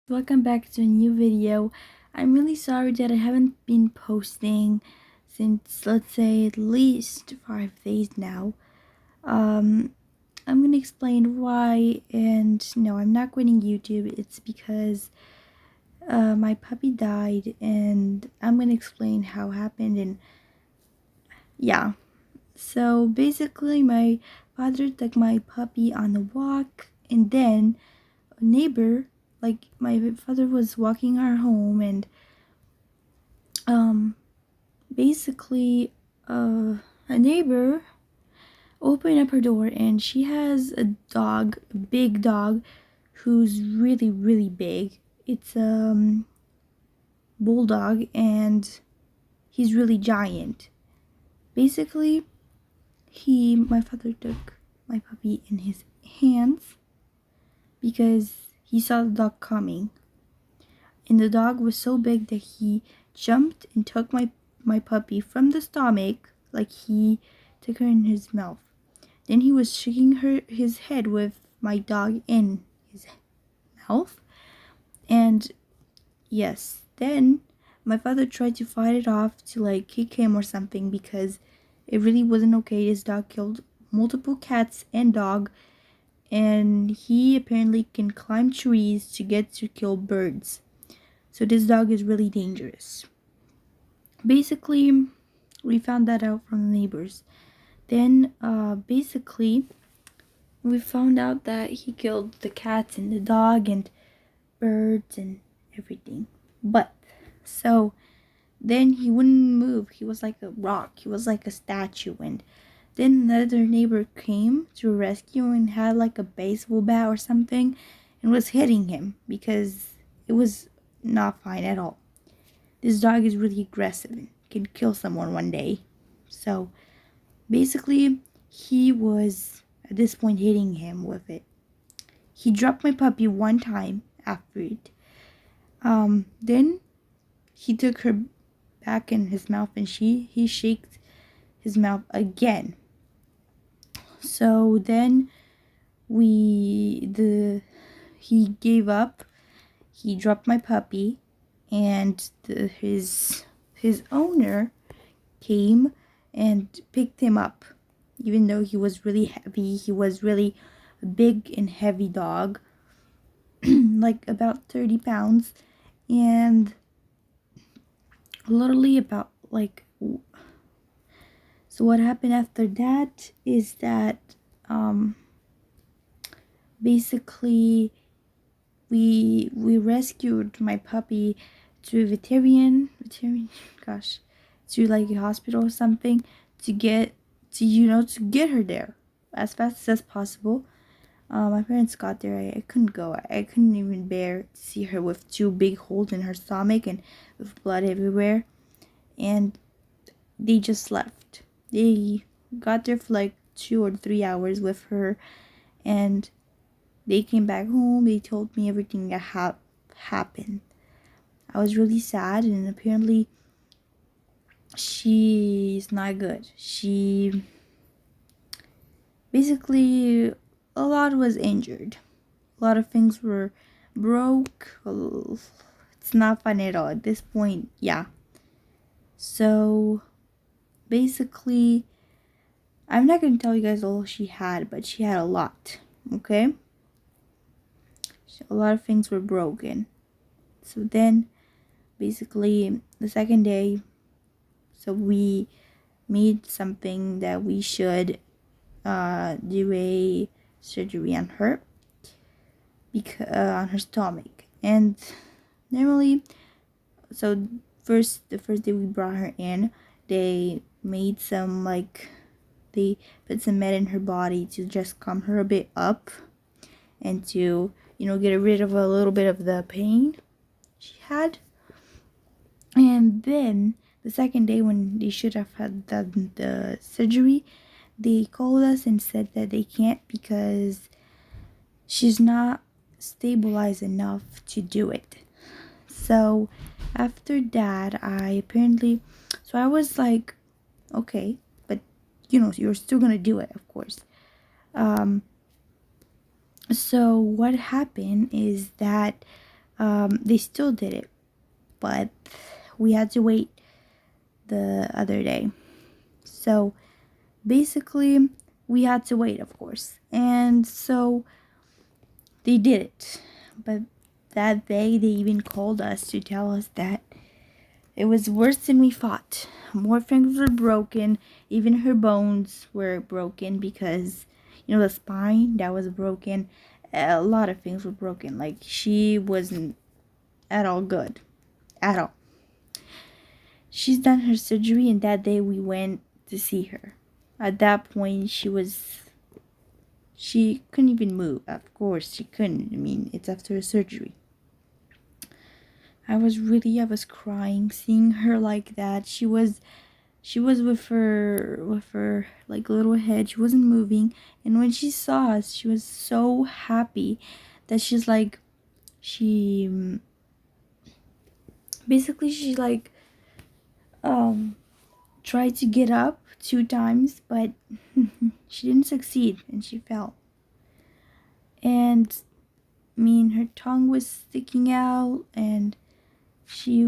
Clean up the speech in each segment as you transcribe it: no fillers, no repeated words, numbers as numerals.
Welcome back to a new video. I'm really sorry that I haven't been posting since, let's say, at least 5 days now. I'm gonna explain why, and no, I'm not quitting YouTube. It's because my puppy died, and I'm gonna explain how it happened. And yeah, so basically my father took my puppy on a walk, and then a neighbor, like, my father was walking our home, and um basically a neighbor opened up her door, and she has a dog, a big dog, who's really big. It's bulldog, and he's really giant. Basically, my father took my puppy in his hands because he saw the dog coming, and the dog was so big that he jumped and took my puppy from the stomach, like he took her in his mouth. Then he was shaking his head with my dog in his mouth. And yes, then my father tried to fight it off, to like kick him or something, because it really wasn't okay. This dog killed multiple cats and dog, and he apparently can climb trees to get to kill birds. So this dog is really dangerous. Basically, we found that out from the neighbors. Then basically we found out that he killed the cats and the dog and birds and everything. But so then he wouldn't move. He was like a rock. He was like a statue. And then another neighbor came to rescue and had like a baseball bat or something and was hitting him because it was not fine at all. This dog is really aggressive and can kill someone one day. So basically, he was at this point hitting him with it. He dropped my puppy one time after it. Then he took her back in his mouth, and he shaked his mouth again. So then he gave up. He dropped my puppy, and his owner came and picked him up. Even though he was really heavy, he was really a big and heavy dog, like about 30 pounds, and literally about like. So what happened after that is that basically we rescued my puppy to a veterinarian, gosh, to like a hospital or something, to get to get her there as fast as possible. My parents got there. I couldn't go. I couldn't even bear to see her with two big holes in her stomach and with blood everywhere. And they just left. They got there for like 2 or 3 hours with her, and they came back home. They told me everything that happened. I was really sad, and apparently she's not good. She basically, a lot was injured. A lot of things were broke. It's not fun at all at this point. Yeah. So basically, I'm not gonna tell you guys all she had, but she had a lot. Okay. A lot of things were broken. So then, basically, the second day, so we made something that we should do a surgery on her, because on her stomach. And normally, so the first day we brought her in, they made some, like, they put some med in her body to just calm her a bit up and to get rid of a little bit of the pain she had. And then the second day, when they should have had the surgery, they called us and said that they can't because she's not stabilized enough to do it. So after that, I was like, okay, but you're still gonna do it, of course. So what happened is that They still did it, but we had to wait the other day. So basically, we had to wait, of course. And so they did it. But that day, they even called us to tell us that it was worse than we thought. More things were broken. Even her bones were broken because, the spine that was broken. A lot of things were broken. Like, she wasn't at all good. At all. She's done her surgery, and that day we went to see her. At that point, she couldn't even move. Of course, she couldn't. I mean, it's after a surgery. I was crying seeing her like that. She was with her like little head. She wasn't moving, and when she saw us, she was so happy that she basically she like tried to get up 2 times, but she didn't succeed and she fell. And her tongue was sticking out, and she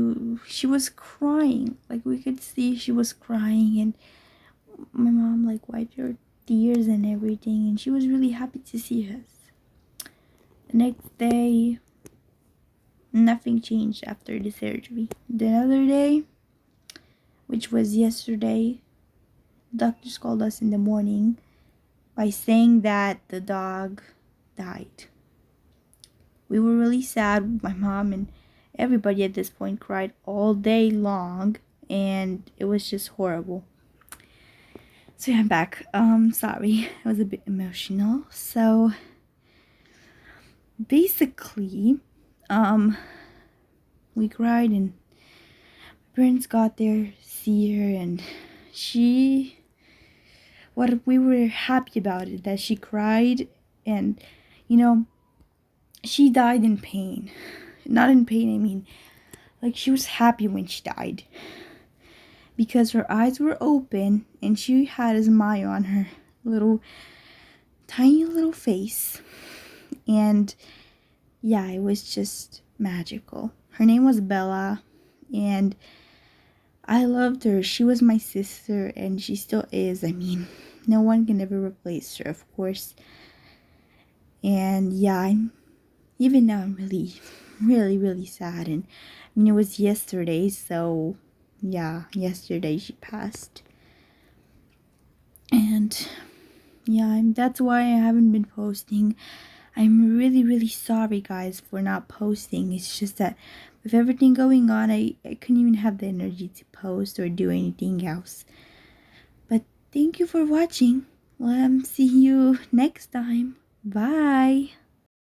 was crying. Like, we could see she was crying, and my mom like wiped her tears and everything, and she was really happy to see us. The next day, nothing changed after the surgery. The other day, which was yesterday, doctors called us in the morning by saying that the dog died. We were really sad. My mom and everybody at this point cried all day long, and it was just horrible. So yeah, I'm back. Sorry, I was a bit emotional. So basically, we cried, and my parents got there, see her, and what we were happy about it, that she cried, and she died in pain. Not in pain, I mean, like, she was happy when she died, because her eyes were open and she had a smile on her little tiny little face. And yeah, it was just magical. Her name was Bella, and I loved her. She was my sister, and she still is. I mean, no one can ever replace her, of course. And yeah, even now I'm really, really, really sad. And I mean, it was yesterday, so yeah, yesterday she passed. And yeah, that's why I haven't been posting. I'm really, really sorry, guys, for not posting. It's just that with everything going on, I couldn't even have the energy to post or do anything else. But thank you for watching. See you next time. Bye.